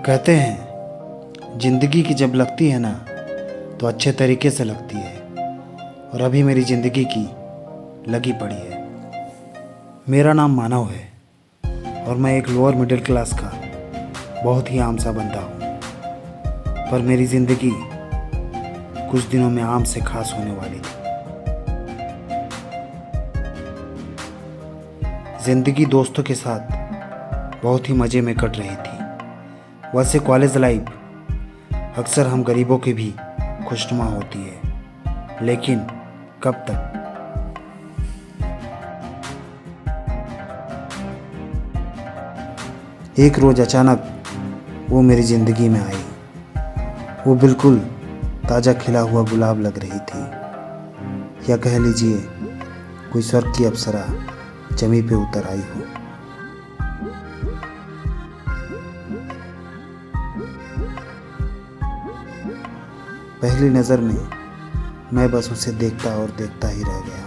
कहते हैं जिंदगी की जब लगती है ना तो अच्छे तरीके से लगती है, और अभी मेरी ज़िंदगी की लगी पड़ी है। मेरा नाम मानव है और मैं एक लोअर मिडिल क्लास का बहुत ही आम सा बंदा हूँ, पर मेरी ज़िंदगी कुछ दिनों में आम से खास होने वाली थी। ज़िंदगी दोस्तों के साथ बहुत ही मज़े में कट रही थी। वैसे कॉलेज लाइफ अक्सर हम गरीबों की भी खुशनुमा होती है, लेकिन कब तक। एक रोज़ अचानक वो मेरी ज़िंदगी में आई। वो बिल्कुल ताज़ा खिला हुआ गुलाब लग रही थी, या कह लीजिए कोई स्वर्ग की अप्सरा जमी पे उतर आई हो। पहली नज़र में मैं बस उसे देखता और देखता ही रह गया।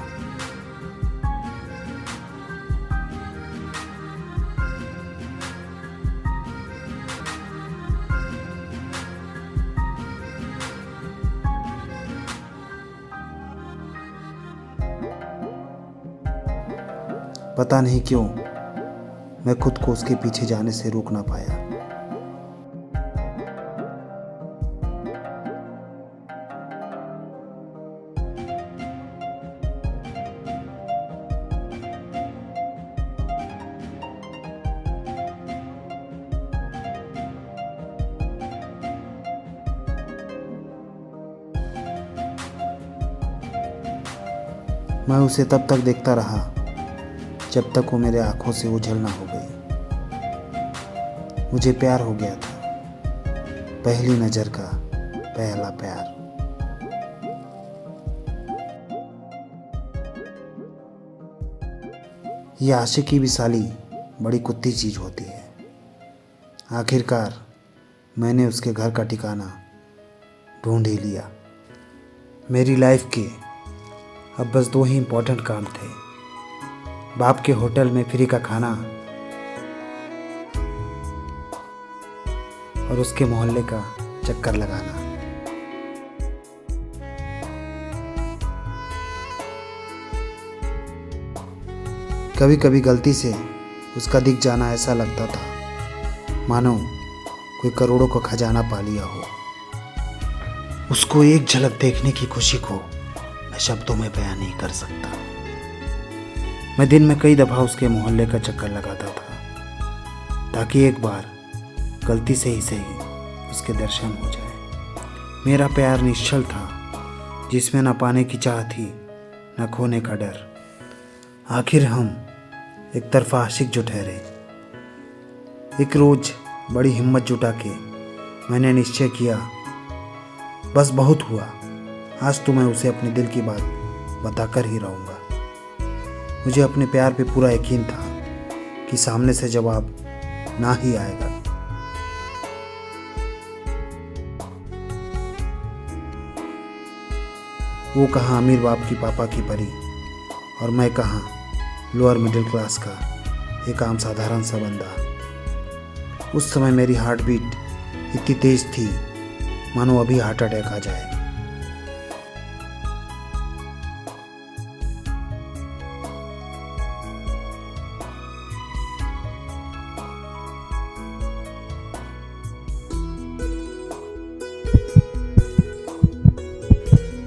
पता नहीं क्यों मैं खुद को उसके पीछे जाने से रोक ना पाया। मैं उसे तब तक देखता रहा जब तक वो मेरे आंखों से ओझल ना हो गई। मुझे प्यार हो गया था, पहली नज़र का पहला प्यार। ये आशिकी भी साली बड़ी कुत्ती चीज़ होती है। आखिरकार मैंने उसके घर का ठिकाना ढूंढ ही लिया। मेरी लाइफ के अब बस 2 ही इम्पोर्टेंट काम थे, बाप के होटल में फ्री का खाना और उसके मोहल्ले का चक्कर लगाना। कभी कभी गलती से उसका दिख जाना ऐसा लगता था मानो कोई करोड़ों का खजाना पा लिया हो। उसको एक झलक देखने की खुशी को मैं शब्दों में बयान नहीं कर सकता। मैं दिन में कई दफ़ा उसके मोहल्ले का चक्कर लगाता था ताकि एक बार गलती से ही सही उसके दर्शन हो जाए। मेरा प्यार निश्चल था, जिसमें न पाने की चाह थी न खोने का डर। आखिर हम एक तरफा आशिक जो ठहरे। एक रोज़ बड़ी हिम्मत जुटा के मैंने निश्चय किया, बस बहुत हुआ, आज तो मैं उसे अपने दिल की बात बताकर ही रहूँगा। मुझे अपने प्यार पे पूरा यकीन था कि सामने से जवाब ना ही आएगा। वो कहाँ अमीर बाप की पापा की परी, और मैं कहाँ लोअर मिडिल क्लास का एक आम साधारण सा बंदा। उस समय मेरी हार्ट बीट इतनी तेज थी मानो अभी हार्ट अटैक आ जाए।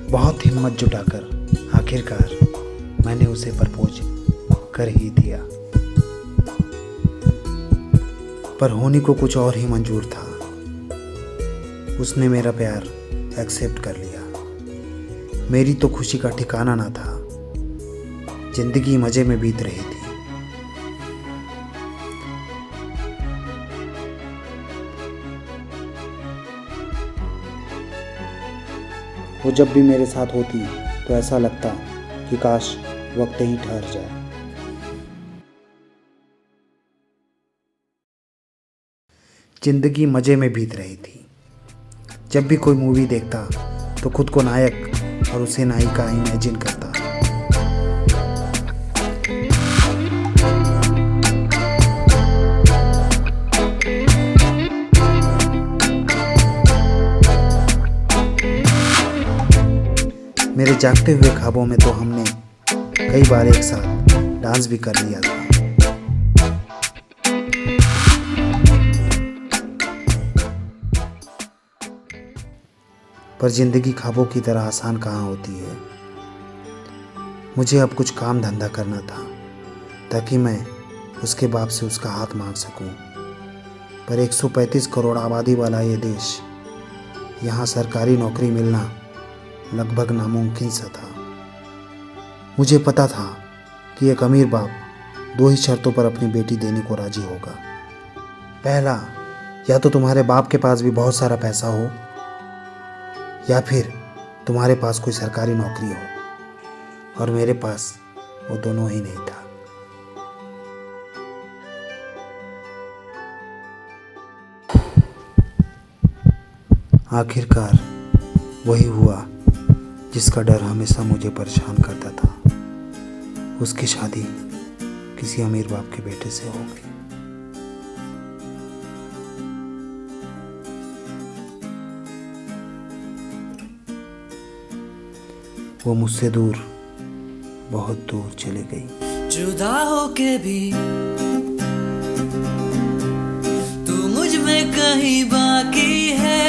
बहुत हिम्मत जुटाकर आखिरकार मैंने उसे प्रपोज कर ही दिया, पर होनी को कुछ और ही मंजूर था। उसने मेरा प्यार एक्सेप्ट कर लिया। मेरी तो खुशी का ठिकाना ना था। जिंदगी मज़े में बीत रही थी। वो जब भी मेरे साथ होती तो ऐसा लगता कि काश वक्त ही ठहर जाए। जिंदगी मज़े में बीत रही थी। जब भी कोई मूवी देखता तो खुद को नायक और उसे नायिका इमेजिन करता। मेरे जागते हुए ख्वाबों में तो हमने कई बार एक साथ डांस भी कर लिया था। पर जिंदगी ख्वाबों की तरह आसान कहाँ होती है। मुझे अब कुछ काम धंधा करना था ताकि मैं उसके बाप से उसका हाथ मांग सकूं। पर 135 करोड़ आबादी वाला ये देश, यहाँ सरकारी नौकरी मिलना लगभग नामुमकिन सा था। मुझे पता था कि एक अमीर बाप 2 ही शर्तों पर अपनी बेटी देने को राजी होगा। पहला, या तो तुम्हारे बाप के पास भी बहुत सारा पैसा हो, या फिर तुम्हारे पास कोई सरकारी नौकरी हो। और मेरे पास वो दोनों ही नहीं था। आखिरकार वही हुआ जिसका डर हमेशा मुझे परेशान करता था। उसकी शादी किसी अमीर बाप के बेटे से हो गई। वो मुझसे दूर, बहुत दूर चली गई। जुदा होके भी तू मुझ में कहीं बाकी है।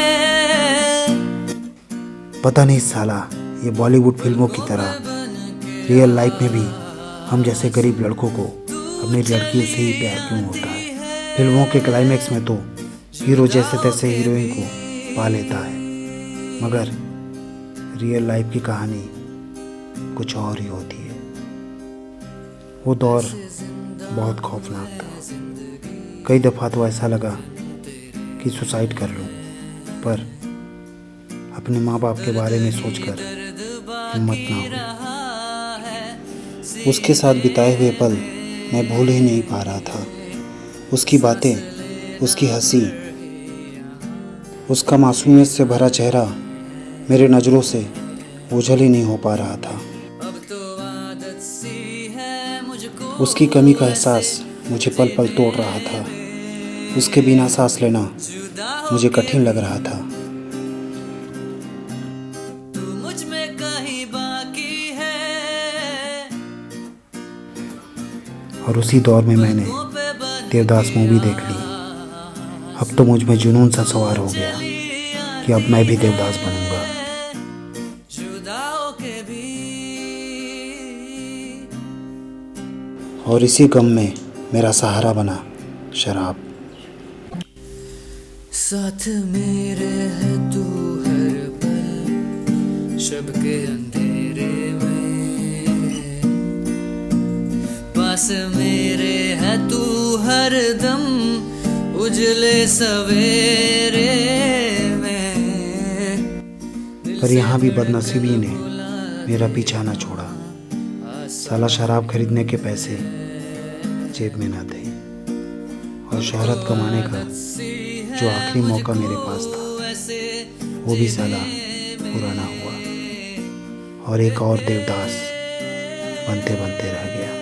पता नहीं साला, ये बॉलीवुड फिल्मों की तरह रियल लाइफ में भी हम जैसे गरीब लड़कों को अपनी लड़कियों से ही प्यार क्यों होता है। फिल्मों के क्लाइमेक्स में तो हीरो जैसे तैसे हीरोइन को पा लेता है, मगर रियल लाइफ की कहानी कुछ और ही होती है। वो दौर बहुत खौफनाक था। कई दफ़ा तो ऐसा लगा कि सुसाइड कर लूं, पर अपने माँ बाप के बारे में सोचकर हिम्मत ना हुई। उसके साथ बिताए हुए पल मैं भूल ही नहीं पा रहा था। उसकी बातें, उसकी हंसी, उसका मासूमियत से भरा चेहरा मेरे नज़रों से ओझल ही नहीं हो पा रहा था। उसकी कमी का एहसास मुझे पल पल तोड़ रहा था। उसके बिना सांस लेना मुझे कठिन लग रहा था। और उसी दौर में मैंने देवदास मूवी देख ली। अब तो मुझ में जुनून सा सवार हो गया कि अब मैं भी देवदास बनूंगा। और इसी गम में मेरा सहारा बना शराब। साथ मेरे है तू हर पल, शब के अंधेरे में पास मेरे है तू हर दम, उजले सवेरे में। पर यहाँ भी बदनसीबी ने मेरा पीछा न छोड़ा। साला शराब खरीदने के पैसे जेब में न थे, और शोहरत कमाने का जो आखिरी मौका मेरे पास था वो भी साला पूरा ना हुआ, और एक और देवदास बनते बनते रह गया।